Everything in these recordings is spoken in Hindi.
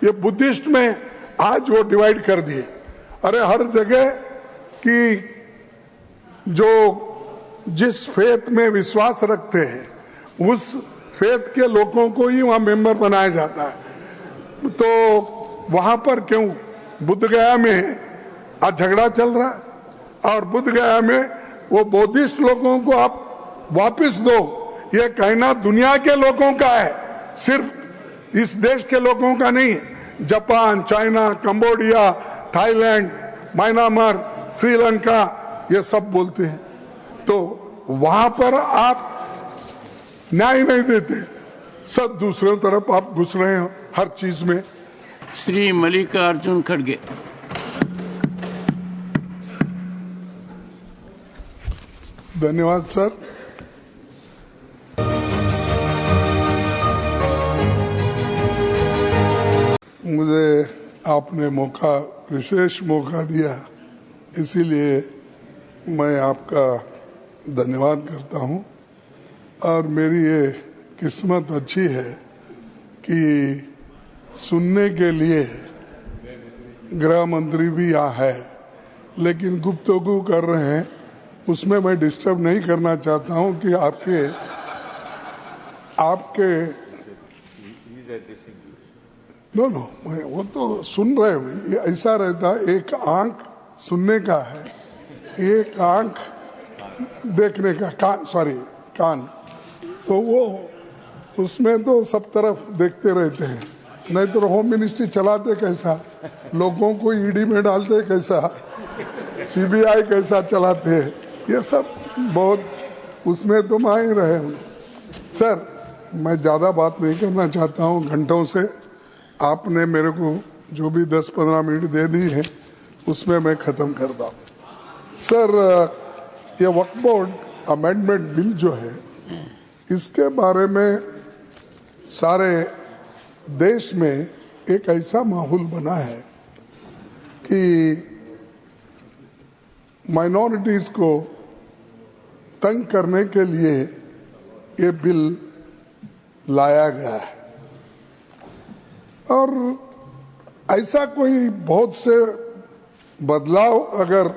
ये बुद्धिस्ट में आज वो डिवाइड कर दिए। अरे हर जगह की जो जिस फेथ में विश्वास रखते हैं उस फेथ के लोगों को ही वहां मेंबर बनाया जाता है। तो वहां पर क्यों बुद्ध गया में आज झगड़ा चल रहा है और बुद्ध गया में वो बौद्धिस्ट लोगों को आप वापस दो, ये कहना दुनिया के लोगों का है, सिर्फ इस देश के लोगों का नहीं है। Japan, China, Cambodia, Thailand, Myanmar, Sri Lanka ये सब बोलते हैं। तो वहां पर आप न्याय नहीं देते, सब दूसरे तरफ आप घुस रहे हो हर चीज में। श्री मल्लिकार्जुन खड़गे। धन्यवाद सर। मुझे आपने मौका, विशेष मौका दिया, इसीलिए मैं आपका धन्यवाद करता हूं। और मेरी ये किस्मत अच्छी है कि सुनने के लिए गृह मंत्री भी यहाँ है, लेकिन गुफ्तगू कर रहे हैं, उसमें मैं डिस्टर्ब नहीं करना चाहता हूं कि आपके नो वो तो सुन रहे हैं। ऐसा रहता, एक आंख सुनने का है, एक आंख देखने का, कान, तो वो उसमें तो सब तरफ देखते रहते हैं। नहीं तो होम मिनिस्ट्री चलाते कैसा, लोगों को ईडी में डालते कैसा, सीबीआई कैसा चलाते हैं, ये सब बहुत उसमें तो माहिर रहे हूँ। सर मैं ज़्यादा बात नहीं करना चाहता हूँ, घंटों से आपने मेरे को जो भी 10-15 मिनट दे दी है उसमें मैं ख़त्म कर दूँ। सर ये वक्फ बोर्ड अमेंडमेंट बिल जो है, इसके बारे में सारे देश में एक ऐसा माहौल बना है कि माइनॉरिटीज को तंग करने के लिए ये बिल लाया गया है। और ऐसा कोई बहुत से बदलाव अगर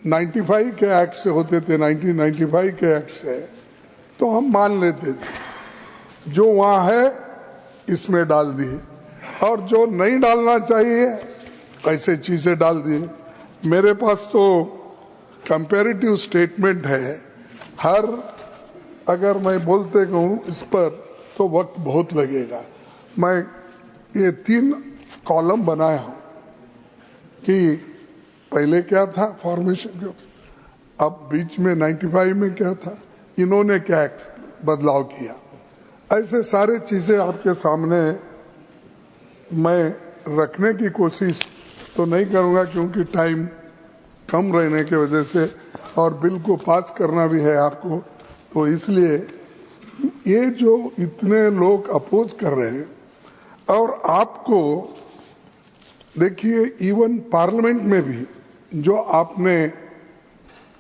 95 के एक्ट से होते थे, 1995 के एक्ट से, तो हम मान लेते थे। जो वहाँ है इसमें डाल दिए, और जो नहीं डालना चाहिए ऐसे चीजें डाल दिए। मेरे पास तो कंपैरेटिव स्टेटमेंट है, हर अगर मैं बोलते कहूँ इस पर तो वक्त बहुत लगेगा। मैं ये 3 कॉलम बनाया हूँ कि पहले क्या था फॉर्मेशन, अब बीच में 95 में क्या था, इन्होंने क्या बदलाव किया, ऐसे सारे चीजें आपके सामने मैं रखने की कोशिश तो नहीं करूंगा क्योंकि टाइम कम रहने की वजह से, और बिल को पास करना भी है आपको, तो इसलिए ये जो इतने लोग अपोज कर रहे हैं, और आपको देखिए इवन पार्लियामेंट में भी जो आपने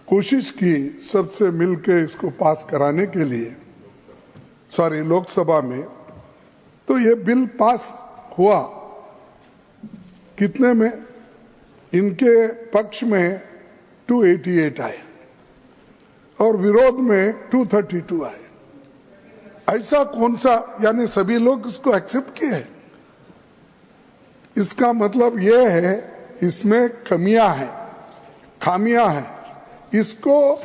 कोशिश की सबसे मिलके इसको पास कराने के लिए, सॉरी लोकसभा में, तो ये बिल पास हुआ कितने में, इनके पक्ष में 288 आए और विरोध में 232 आए। ऐसा कौन सा, यानी सभी लोग इसको एक्सेप्ट किए। इसका मतलब यह है इसमें कमियां हैं, खामियां हैं, इसको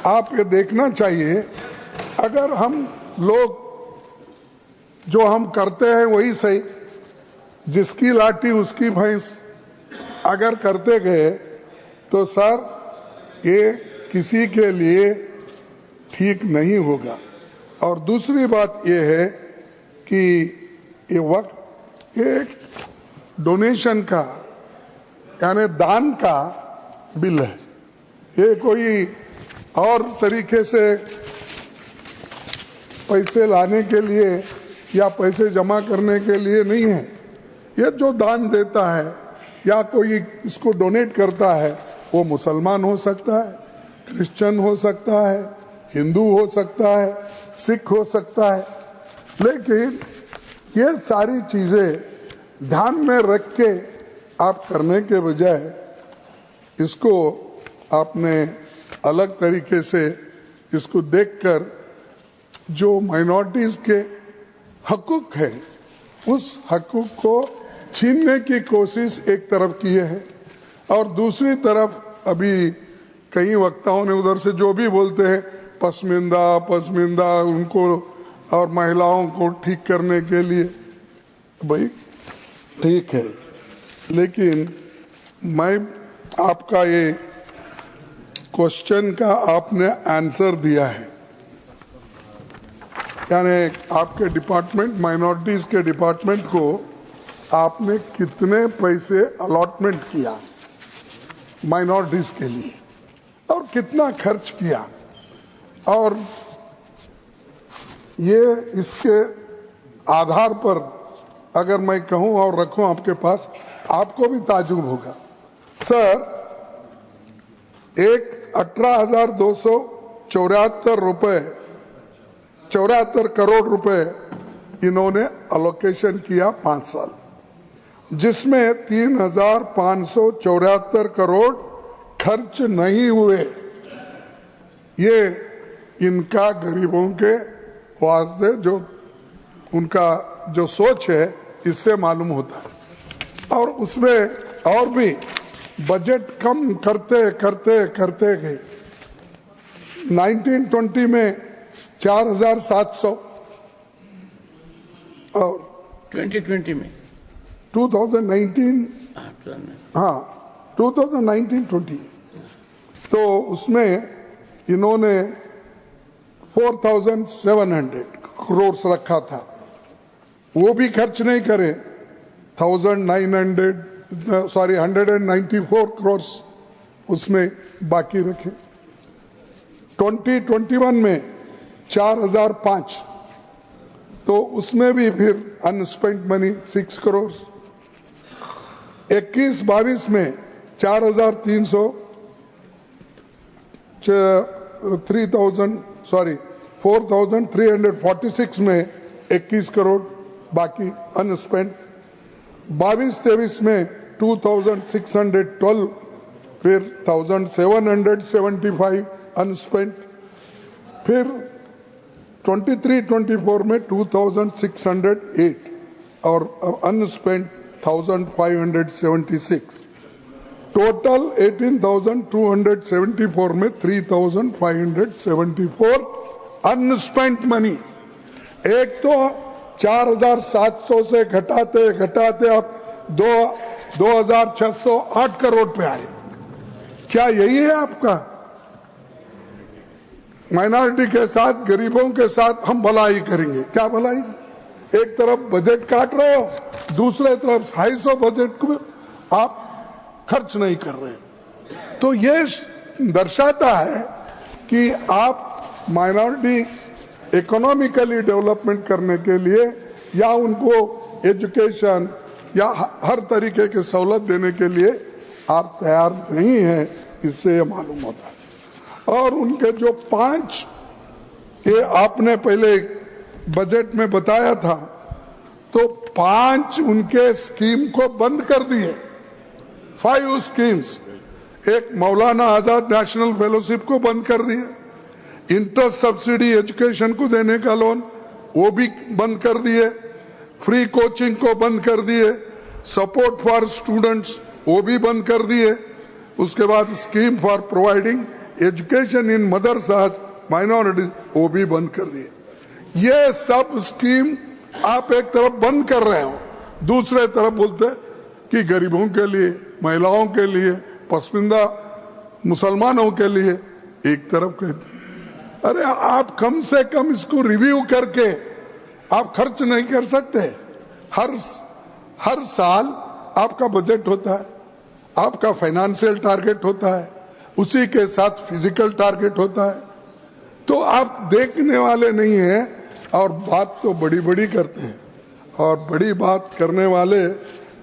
आप ये देखना चाहिए। अगर हम लोग जो हम करते हैं वही सही, जिसकी लाठी उसकी भैंस अगर करते गए तो सर ये किसी के लिए ठीक नहीं होगा। और दूसरी बात ये है कि ये वक्त एक डोनेशन का यानी दान का बिल है, ये कोई और तरीके से पैसे लाने के लिए या पैसे जमा करने के लिए नहीं है। ये जो दान देता है या कोई इसको डोनेट करता है, वो मुसलमान हो सकता है, क्रिश्चियन हो सकता है, हिंदू हो सकता है, सिख हो सकता है, लेकिन ये सारी चीजें ध्यान में रख के आप करने के बजाय इसको आपने अलग तरीके से इसको देखकर जो माइनॉरिटीज के हकूक है उस हकूक को छीनने की कोशिश एक तरफ किए हैं, और दूसरी तरफ अभी कई वक्ताओं ने उधर से जो भी बोलते हैं पसमिंदा उनको और महिलाओं को ठीक करने के लिए, भाई ठीक है, लेकिन मैं आपका ये क्वेश्चन का आपने आंसर दिया है, यानी आपके डिपार्टमेंट माइनॉरिटीज के डिपार्टमेंट को आपने कितने पैसे अलॉटमेंट किया माइनॉरिटीज के लिए और कितना खर्च किया, और ये इसके आधार पर अगर मैं कहूं और रखूं आपके पास, आपको भी ताजुब होगा। सर, एक 18,274 रुपए 74 करोड़ रुपए इन्होंने अलोकेशन किया 5 साल, जिसमें 3,574 करोड़ खर्च नहीं हुए। ये इनका गरीबों के वास्ते जो उनका जो सोच है इससे मालूम होता है, और उसमें और भी बजट कम करते करते करते गए। 1920 में 4,700 और 2020 में 2019 हाँ 2019-20 तो उसमें इन्होंने 4,700 करोड़ रखा था, वो भी खर्च नहीं करे। 194 करोड़ उसमें बाकी रखे। 2021 में 4,005 तो उसमें भी फिर अनस्पेंट मनी 6 करोड़। 21-22 में 4,346 में 21 करोड़ बाकी अनस्पेंट। 22-23 में 2,612 फिर 1,775 अनस्पेंट। फिर 23-24 में 2,608 और अनस्पेंट 1,576। टोटल 18,274 में 3,574 अनस्पेंट मनी। एक तो 4,700 से घटाते घटाते अब 2,608 करोड़ पे आए। क्या यही है आपका? माइनॉरिटी के साथ, गरीबों के साथ हम भलाई करेंगे? क्या भलाई? एक तरफ बजट काट रहे हो, दूसरे तरफ 250 बजट को आप खर्च नहीं कर रहे। तो ये दर्शाता है कि आप माइनॉरिटी इकोनॉमिकली डेवलपमेंट करने के लिए या उनको एजुकेशन या हर तरीके के सहूलत देने के लिए आप तैयार नहीं हैं, इससे ये मालूम होता है। और उनके जो 5 ये आपने पहले बजट में बताया था, तो 5 उनके स्कीम को बंद कर दिए। 5 स्कीम्स, एक मौलाना आजाद नेशनल फेलोशिप को बंद कर दिया, इंटरेस्ट सब्सिडी एजुकेशन को देने का लोन वो भी बंद कर दिए, फ्री कोचिंग को बंद कर दिए, सपोर्ट फॉर स्टूडेंट्स वो भी बंद कर दिए। उसके बाद scheme for providing education in मदरसाज minorities वो भी बंद कर दिए। ये सब स्कीम आप एक तरफ बंद कर रहे हो, दूसरे तरफ बोलते कि गरीबों के लिए, महिलाओं के लिए, पसमानदा मुसलमानों के लिए एक तरफ कहते। अरे आप कम से कम इसको रिव्यू करके आप खर्च नहीं कर सकते? हर साल आपका बजट होता है, आपका फाइनेंशियल टारगेट होता है, उसी के साथ फिजिकल टारगेट होता है। तो आप देखने वाले नहीं हैं और बात तो बड़ी बड़ी करते हैं। और बड़ी बात करने वाले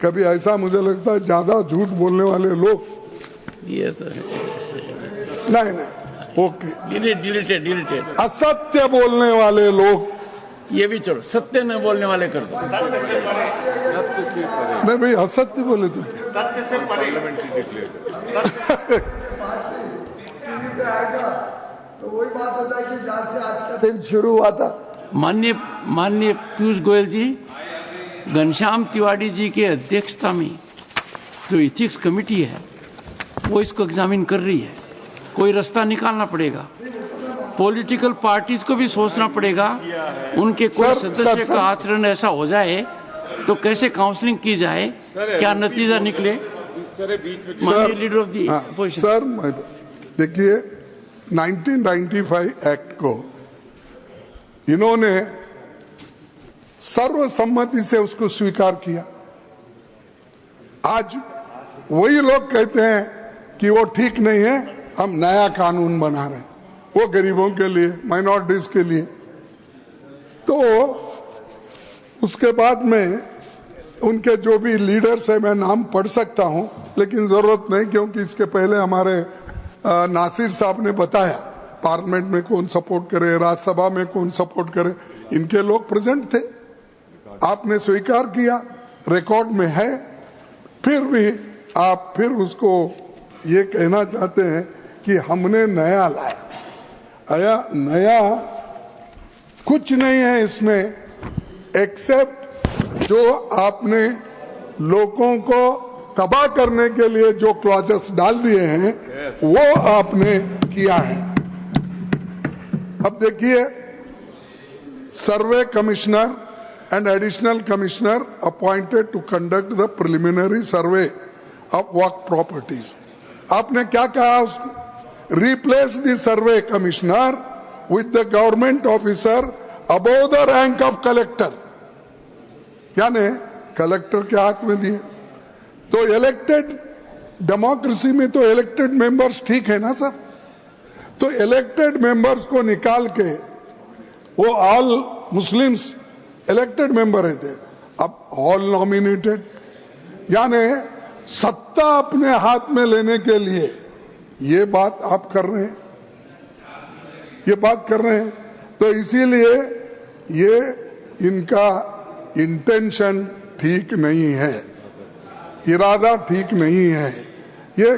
कभी ऐसा मुझे लगता है ज्यादा झूठ बोलने वाले लोग नहीं ओके डिलीटेड असत्य बोलने वाले लोग ये भी छोड़ो, सत्य न बोलने वाले कर दो। नहीं भाई, असत्य बोले तो सत्य से परे। तो वही बात होता है कि जहाँ से आज का दिन शुरू हुआ था। माननीय पीयूष गोयल जी, घनश्याम तिवारी जी के अध्यक्षता में जो इथिक्स कमेटी है वो इसको एग्जामिन कर रही है। कोई रास्ता निकालना पड़ेगा, पॉलिटिकल पार्टीज को भी सोचना पड़ेगा। उनके कोई सदस्य का आचरण ऐसा हो जाए तो कैसे काउंसलिंग की जाए, क्या नतीजा निकले। माननीय leader of the opposition. Sir देखिए, 1995 एक्ट को इन्होंने सर्वसम्मति से उसको स्वीकार किया। आज वही लोग कहते हैं कि वो ठीक नहीं है, हम नया कानून बना रहे हैं वो गरीबों के लिए, माइनॉरिटीज के लिए। तो उसके बाद में उनके जो भी लीडर्स है, मैं नाम पढ़ सकता हूं लेकिन जरूरत नहीं, क्योंकि इसके पहले हमारे नासिर साहब ने बताया पार्लियामेंट में कौन सपोर्ट करे, राज्यसभा में कौन सपोर्ट करे, इनके लोग प्रेजेंट थे। आपने स्वीकार किया, रिकॉर्ड में है, फिर भी आप फिर उसको ये कहना चाहते हैं कि हमने नया लाया। नया कुछ नहीं है इसमें, एक्सेप्ट जो आपने लोगों को तबाह करने के लिए जो क्लॉजेस डाल दिए हैं वो आपने किया है। अब देखिए, सर्वे commissioner and additional commissioner appointed to conduct the preliminary survey of work properties. आपने क्या कहा? Replace the survey commissioner with the government officer above the rank of collector. यानी कलेक्टर के हाथ में दिए। तो इलेक्टेड डेमोक्रेसी में तो इलेक्टेड मेंबर्स ठीक है ना सब, तो इलेक्टेड मेंबर्स को निकाल के वो ऑल मुस्लिम्स इलेक्टेड मेंबर रहते, अब ऑल नॉमिनेटेड, यानी सत्ता अपने हाथ में लेने के लिए ये बात आप कर रहे हैं, ये बात कर रहे हैं। तो इसीलिए ये इनका इंटेंशन ठीक नहीं है, इरादा ठीक नहीं है। ये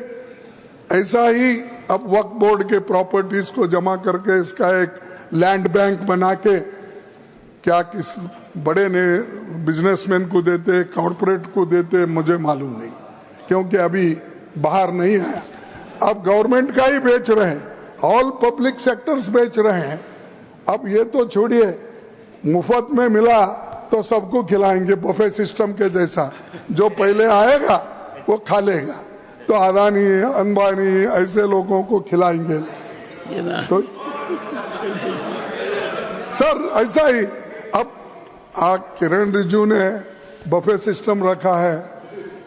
ऐसा ही अब वक्फ बोर्ड के प्रॉपर्टीज को जमा करके इसका एक लैंड बैंक बना के क्या किस बड़े ने बिजनेसमैन को देते, कॉर्पोरेट को देते, मुझे मालूम नहीं, क्योंकि अभी बाहर नहीं आया। अब गवर्नमेंट का ही बेच रहे हैं, ऑल पब्लिक सेक्टर्स बेच रहे हैं। अब ये तो छोड़िए, मुफ्त में मिला तो सबको खिलाएंगे बफे सिस्टम के जैसा, जो पहले आएगा वो खा लेगा। तो अदानी, अंबानी ऐसे लोगों को खिलाएंगे। तो सर ऐसा ही अब किरण रिजिजू ने बफे सिस्टम रखा है,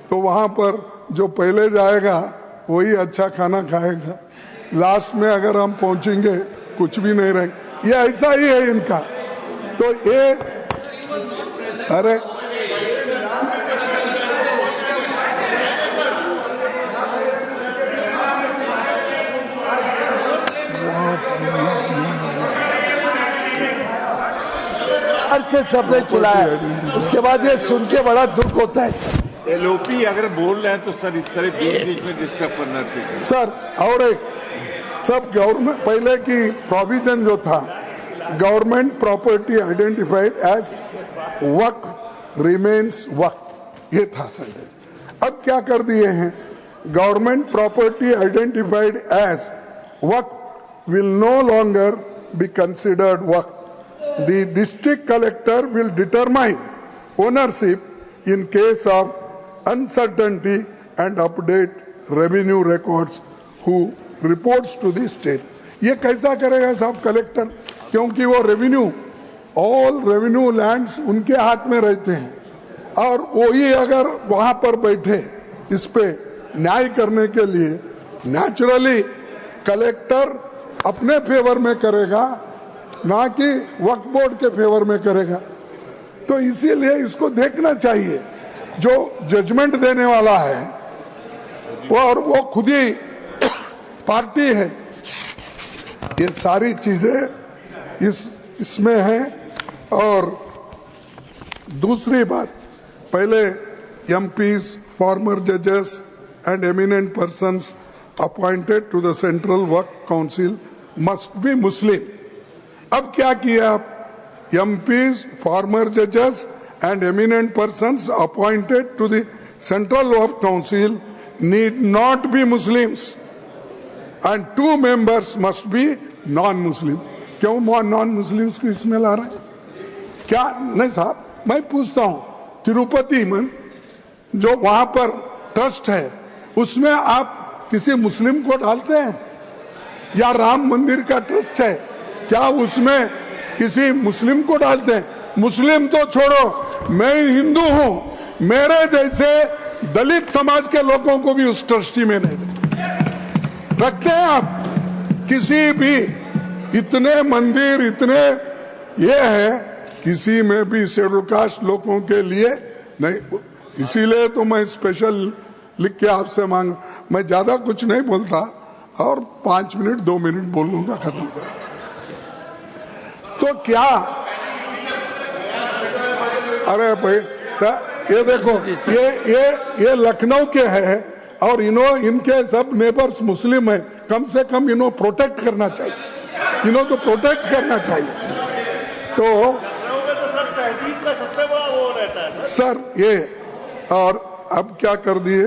तो वहां पर जो पहले जाएगा वही अच्छा खाना खाएगा। लास्ट में अगर हम पहुंचेंगे कुछ भी नहीं रहेगा। ये ऐसा ही है इनका। तो ये अरे से सबने खिलाया, उसके बाद ये सुन के बड़ा दुख होता है सर। एलओपी अगर बोल रहे हैं तो सर इस तरह बीच में डिस्टर्ब करना चाहिए सर। और एक सब गवर्नमेंट पहले की प्रोविजन जो था, government property identified as waqf remains waqf, ये था सर। अब क्या कर दिए हैं, government property identified as waqf will no longer be considered waqf. The district collector will determine ownership in case of uncertainty and update revenue records who reports to the state. ये कैसा करेगा साहब कलेक्टर, क्योंकि वो रेवेन्यू, ऑल रेवेन्यू लैंड्स उनके हाथ में रहते हैं, और वही अगर वहां पर बैठे इस पे न्याय करने के लिए, नेचुरली कलेक्टर अपने फेवर में करेगा, ना कि वक्फ बोर्ड के फेवर में करेगा। तो इसीलिए इसको देखना चाहिए, जो जजमेंट देने वाला है और वो खुद ही पार्टी है। ये सारी चीजें इसमें है। और दूसरी बात, पहले MPs, former judges and eminent persons appointed to the Central Work Council must be Muslim. अब क्या किया आप? MPs, former judges and eminent persons appointed to the Central Work Council need not be Muslims and 2 members must be non-Muslim. क्यों non-Muslims को इसमें ला रहे हैं? क्या नहीं साहब, मैं पूछता हूं, तिरुपति में जो वहां पर ट्रस्ट है उसमें आप किसी मुस्लिम को डालते हैं? या राम मंदिर का ट्रस्ट है, क्या उसमें किसी मुस्लिम को डालते हैं? मुस्लिम तो छोड़ो, मैं हिंदू हूं, मेरे जैसे दलित समाज के लोगों को भी उस ट्रस्टी में नहीं रखते हैं आप। किसी भी इतने मंदिर, इतने ये है, किसी में भी शेड्यूल कास्ट लोगों के लिए नहीं। इसीलिए तो मैं स्पेशल लिख के आपसे मांग, मैं ज्यादा कुछ नहीं बोलता और 5 मिनट 2 मिनट बोलूंगा, खत्म कर। तो क्या, अरे भाई सर ये देखो, ये लखनऊ के है और इनके सब नेबर्स मुस्लिम है, कम से कम इन्हों प्रोटेक्ट करना चाहिए, इन्हों तो प्रोटेक्ट करना चाहिए। तो तहजीब का सबसे बड़ा वो रहता है सर ये, और अब क्या कर दिए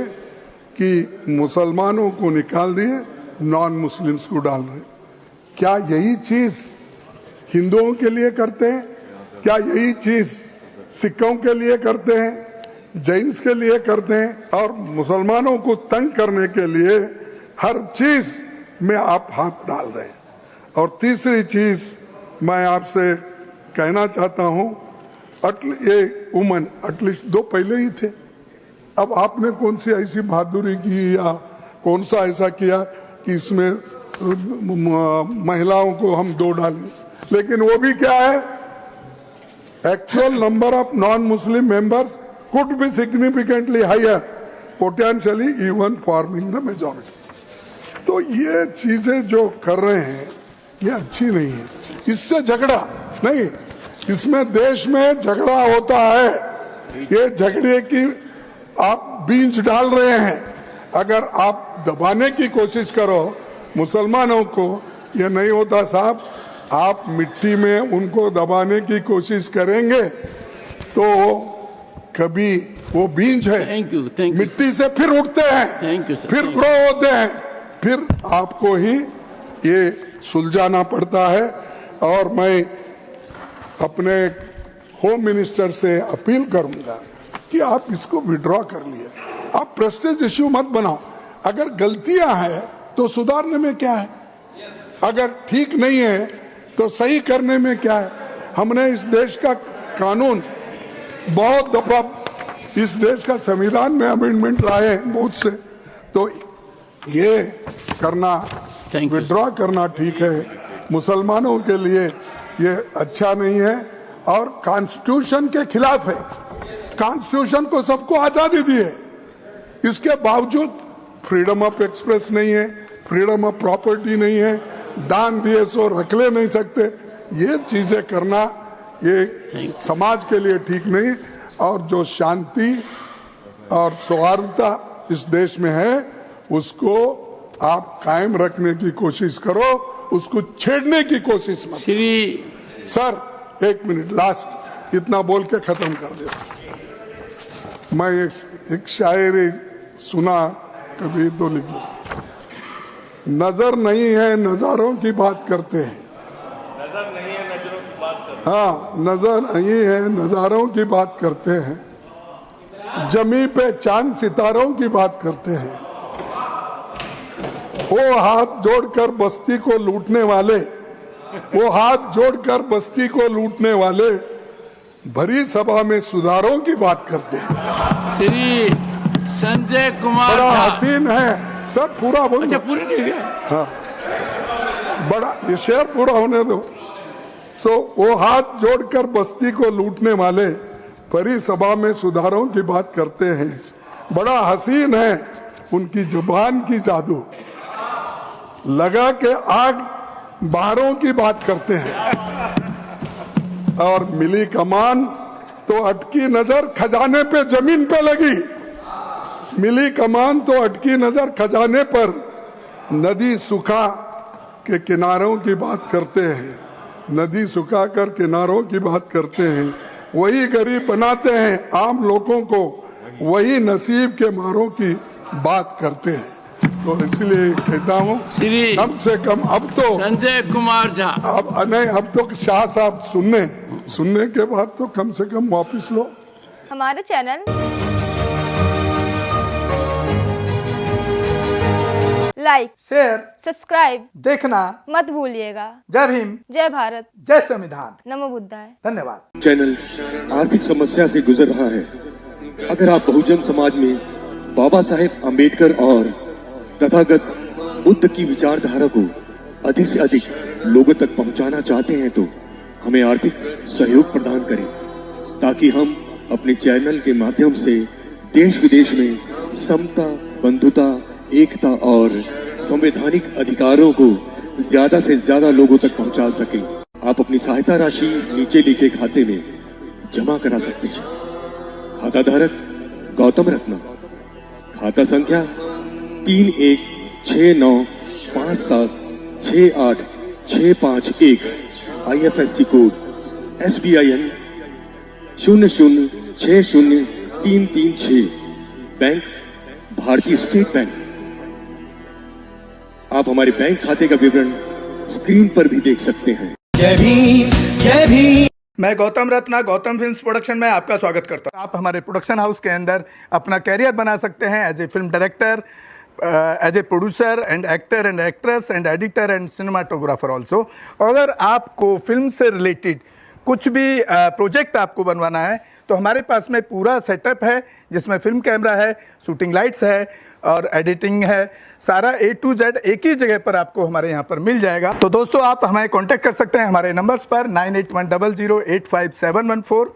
कि मुसलमानों को निकाल दिए, नॉन मुस्लिम्स को डाल रहे। क्या यही चीज हिंदुओं के लिए करते हैं? क्या यही चीज सिखों के लिए करते हैं, जैन्स के लिए करते हैं? और मुसलमानों को तंग करने के लिए हर चीज में आप हाथ डाल रहे हैं। और तीसरी चीज मैं आपसे कहना चाहता हूं, ये वुमन एटलीस्ट 2 पहले ही थे, अब आपने कौन सी ऐसी बहादुरी की या कौन सा ऐसा किया कि इसमें महिलाओं को हम 2 डालें? लेकिन वो भी क्या है, actual number of non Muslim members could be significantly higher, potentially even forming the majority. तो ये चीजें जो कर रहे हैं ये अच्छी नहीं है। इससे झगड़ा नहीं, इसमें देश में झगड़ा होता है, ये झगड़े की आप बीज डाल रहे हैं। अगर आप दबाने की कोशिश करो मुसलमानों को, ये नहीं होता साहब। आप मिट्टी में उनको दबाने की कोशिश करेंगे तो कभी वो बीज है, थैंक यू मिट्टी से फिर उठते हैं, थैंक यू सर, फिर ग्रो होते हैं, फिर आपको ही ये सुलझाना पड़ता है। और मैं अपने होम मिनिस्टर से अपील करूंगा कि आप इसको विड्रॉ कर लिए, आप प्रेस्टीज इश्यू मत बनाओ। अगर गलतियां हैं तो सुधारने में क्या है, अगर ठीक नहीं है तो सही करने में क्या है। हमने इस देश का कानून बहुत दफा, इस देश का संविधान में अमेंडमेंट लाए बहुत से, तो ये करना, विड्रॉ करना ठीक है। मुसलमानों के लिए ये अच्छा नहीं है और कॉन्स्टिट्यूशन के खिलाफ है। कॉन्स्टिट्यूशन को सबको आजादी दी है, इसके बावजूद फ्रीडम ऑफ एक्सप्रेस नहीं है, फ्रीडम ऑफ प्रॉपर्टी नहीं है, दान दिए सो रख ले नहीं सकते। ये चीजें करना ये समाज के लिए ठीक नहीं। और जो शांति और सौहार्दता इस देश में है उसको आप कायम रखने की कोशिश करो, उसको छेड़ने की कोशिश मत। सर 1 मिनट लास्ट, इतना बोल के खत्म कर देता। मैं एक शायरी सुना, कभी तो लिख लो। नजर नहीं है नजारों की बात करते हैं, नजर नहीं है नजरों की बात करते हैं, हाँ नजर नहीं है नजारों की बात करते हैं, जमी पे चांद सितारों की बात करते हैं। वो हाथ जोड़कर बस्ती को लूटने वाले, वो हाथ जोड़कर बस्ती को लूटने वाले भरी सभा में सुधारों की बात करते हैं। श्री संजय कुमार बड़ा हसीन है सब, पूरा बोल। अच्छा पूरी नहीं गया, हाँ बड़ा, ये शेर पूरा होने दो। वो हाथ जोड़कर बस्ती को लूटने वाले भरी सभा में सुधारों की बात करते हैं। बड़ा हसीन है उनकी जुबान की जादू, लगा के आग बाहरों की बात करते हैं। और मिली कमान तो अटकी नजर खजाने पे, जमीन पे लगी। मिली कमान तो अटकी नजर खजाने पर। नदी सुखा के किनारों की बात करते हैं, नदी सुखा कर किनारों की बात करते हैं। वही गरीब बनाते हैं आम लोगों को, वही नसीब के मारों की बात करते हैं। तो इसलिए कहता हूँ कम से कम अब तो संजय कुमार झा, अब नहीं, अब तो शाह साहब सुनने के बाद तो कम से कम वापस लो। हमारे चैनल लाइक, शेयर, सब्सक्राइब देखना मत भूलिएगा। जय भीम, जय भारत, जय संविधान, नमो बुद्धाय। धन्यवाद। चैनल आर्थिक समस्या से गुजर रहा है। अगर आप बहुजन समाज में बाबा साहेब अम्बेडकर और तथागत बुद्ध की विचारधारा को अधिक से अधिक लोगों तक पहुंचाना चाहते हैं तो हमें आर्थिक सहयोग प्रदान करें, ताकि हम अपने चैनल के माध्यम से देश विदेश में समता, बंधुता, एकता और संवैधानिक अधिकारों को ज्यादा से ज्यादा लोगों तक पहुंचा सकें। आप अपनी सहायता राशि नीचे लिखे खाते में जमा करा सकते हैं। खाता धारक गौतम रत्ना, खाता संख्या 316957686551, IFSC कोड SBIN 0060336, बैंक भारतीय स्टेट बैंक। आप हमारे बैंक खाते का विवरण स्क्रीन पर भी देख सकते हैं। जय भीम, जय भीम। मैं गौतम रत्ना, गौतम फिल्म्स प्रोडक्शन में आपका स्वागत करता हूं। आप हमारे प्रोडक्शन हाउस के अंदर अपना कैरियर बना सकते हैं as a film director, as a producer and actor and actress and editor and cinematographer also. अगर आपको फिल्म से रिलेटेड कुछ भी प्रोजेक्ट आपको बनवाना है तो हमारे पास में पूरा सेटअप है, जिसमें फिल्म कैमरा है, शूटिंग लाइट्स है और एडिटिंग है। सारा A to Z एक ही जगह पर आपको हमारे यहाँ पर मिल जाएगा। तो दोस्तों, आप हमें कांटेक्ट कर सकते हैं हमारे नंबर्स पर 9810085714।